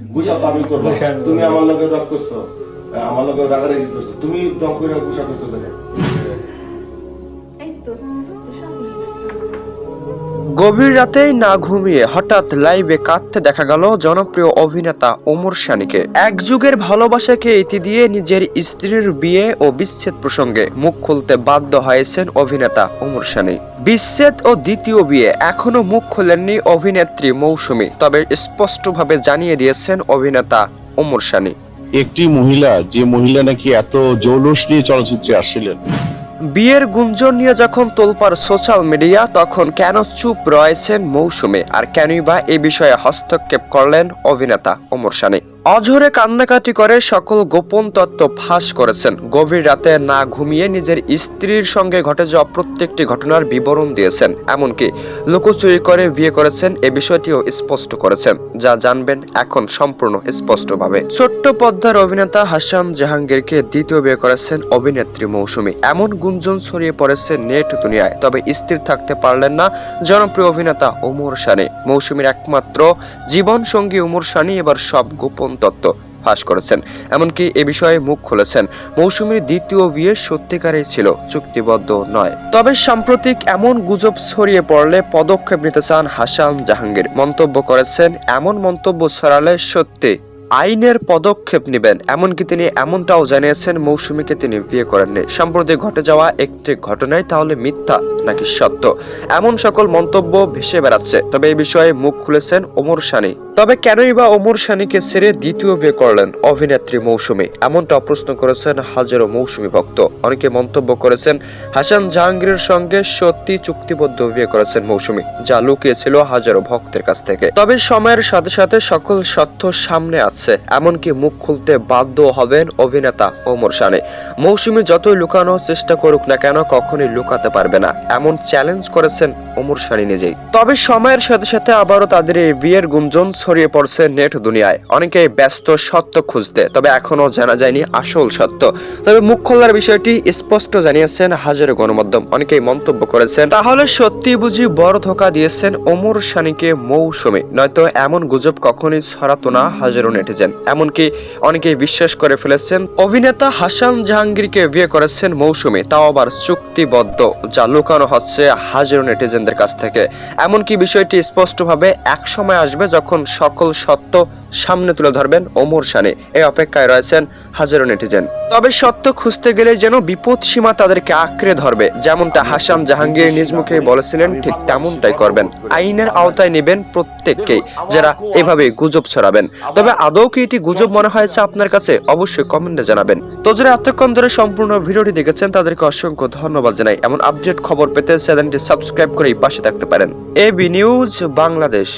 গুসা তো আমি করবো, তুমি আমার লগে রাগ করছো, আমার লগে রাগারাগি করছো, তুমি ডং করে গুসা করছো কেন? এই তো সব নিয়ে গেছে। গভীর রাতেই না ঘুমিয়ে হঠাৎ লাইভে কাঁদতে দেখা গেল জনপ্রিয় অভিনেতা ওমর সানিকে। এক যুগের ভালোবাসাকে ইতি দিয়ে নিজের স্ত্রীর বিয়ে ও বিচ্ছেদ প্রসঙ্গে মুখ খুলতে বাধ্য হয়েছেন অভিনেতা ওমর সানি। বিচ্ছেদ ও দ্বিতীয় বিয়ে এখনো মুখ খোলেননি অভিনেত্রী মৌসুমী, তবে স্পষ্টভাবে জানিয়ে দিয়েছেন অভিনেতা ওমর সানি। একটি মহিলা, যে মহিলা নাকি এত জৌলুস নিয়ে চলচ্চিত্রে আসছিলেন, বিয়ের গুঞ্জন নিয়ে যখন তোলপাড় সোশ্যাল মিডিয়া, তখন কেন চুপ রয়েছেন মৌসুমী, আর কেনই বা এ বিষয়ে হস্তক্ষেপ করলেন অভিনেতা ওমর সানি? অঝরে কান্নাকাটি করে সকল গোপন তথ্য ফাঁস করেছেন। গভীর রাতে না ঘুমিয়ে নিজের স্ত্রীর সঙ্গে ঘটে যাওয়া প্রত্যেকটি ঘটনার বিবরণ দিয়েছেন, এমনকি লুকোচুরি করে বিয়ে করেছেন এ বিষয়টিও স্পষ্ট করেছেন, যা জানবেন এখন সম্পূর্ণ স্পষ্টভাবে। ছোট্ট পর্দার অভিনেতা হাসান জাহাঙ্গীরকে দ্বিতীয় বিয়ে করেছেন অভিনেত্রী মৌসুমী, এমন গুঞ্জন ছড়িয়ে পড়েছে নেট দুনিয়ায়। তবে স্থির থাকতে পারলেন না জনপ্রিয় অভিনেতা ওমর সানি। মৌসুমীর একমাত্র জীবন সঙ্গী ওমর সানি এবার সব গোপন তথ্য ফাঁস করেছেন, এমনকি এ বিষয়ে মুখ খুলেছেন। মৌসুমীর দ্বিতীয় বিয়ে সত্যিকারেই ছিল, চুক্তিবদ্ধ নয়। তবে সাম্প্রতিক এমন গুজব ছড়িয়ে পড়লে পদক্ষেপ নিতে চান হাসান জাহাঙ্গীর। মন্তব্য করেছেন, এমন মন্তব্য ছড়ালে সত্যি আইনের পদক্ষেপ নেবেন। এমনকি তিনি এমনটাও জানিয়েছেন, মৌসুমীকে তিনি বিয়ে করেননি। সম্প্রতি ঘটে যাওয়া একটি ঘটনায় তাহলে মিথ্যা নাকি সত্য, এমন সকল মন্তব্য ভেসে বেড়াচ্ছে। তবে এই বিষয়ে মুখ খুলেছেন ওমর সানি। তবে কেনই বা ওমর সানিকে ছেড়ে দ্বিতীয় বিয়ে করলেন অভিনেত্রী মৌসুমী, এমনটা প্রশ্ন করেছেন হাজারো মৌসুমী ভক্ত। অনেকে মন্তব্য করেছেন, হাসান জাহাঙ্গীরের সঙ্গে সত্যি চুক্তিবদ্ধ বিয়ে করেছেন মৌসুমী, যা লুকিয়েছিল হাজারো ভক্তের কাছ থেকে। তবে সময়ের সাথে সাথে সকল সত্য সামনে আছে, এমনকি মুখ খুলতে বাধ্য হবেন অভিনেতা ওমর সানি। মৌসুমী যতই লুকানোর চেষ্টা করুক না কেন, কখনোই লুকাতে পারবে না, এমন চ্যালেঞ্জ করেছেন ওমর সানি নিজেই। তবে সময়ের সাথে সাথে আবারও তাদের এই বিয়ের গুঞ্জন ছড়িয়ে পড়ছে নেট দুনিয়ায়। অনেকেই ব্যস্ত সত্য খুঁজতে, তবে এখনো জানা যায়নি আসল সত্য। তবে মুখ খোলার বিষয়টি স্পষ্ট জানিয়েছেন হাজারো গণমাধ্যম। অনেকেই মন্তব্য করেছেন, তাহলে সত্যি বুঝি বড় ধোঁকা দিয়েছেন ওমর সানিকে মৌসুমী, নয়তো এমন গুজব কখনোই ছড়াতো না হাজারো নেটিজেন। এমনকি অনেকেই বিশ্বাস করে ফেলেছেন অভিনেতা হাসান জাহাঙ্গীরকে বিয়ে করেছেন মৌসুমী, তাও আবার চুক্তিবদ্ধ, যা লুকানো হচ্ছে হাজারো নেটিজেনদের কাছ থেকে। এমনকি বিষয়টি স্পষ্টভাবে এক সময় আসবে যখন সকল সত্য সামনে তুলে ধরবেন ওমর সানি। এই অপেক্ষায় রয়েছেন হাজারো নেটিজেন। তবে সত্য খুঁজতে গেলে যেন বিপদ সীমা তাদেরকে আঁকড়ে ধরবে, যেমনটা হাসান জাহাঙ্গীর নিজ মুখে বলেছিলেন, ঠিক তেমনটাই করবেন। আইনের আওতায় নেবেন প্রত্যেককেই যারা এভাবে গুজব ছড়াবেন। তবে আদৌ কি এটি গুজব মনে হয়েছে আপনার কাছে? অবশ্যই কমেন্টে জানাবেন। তো যারা এতক্ষণ ধরে সম্পূর্ণ ভিডিওটি দেখেছেন তাদেরকে অসংখ্য ধন্যবাদ জানাই। এমন আপডেট খবর পেতে চ্যানেলটি সাবস্ক্রাইব করে পাশে থাকতে পারেন। AB news Bangladesh.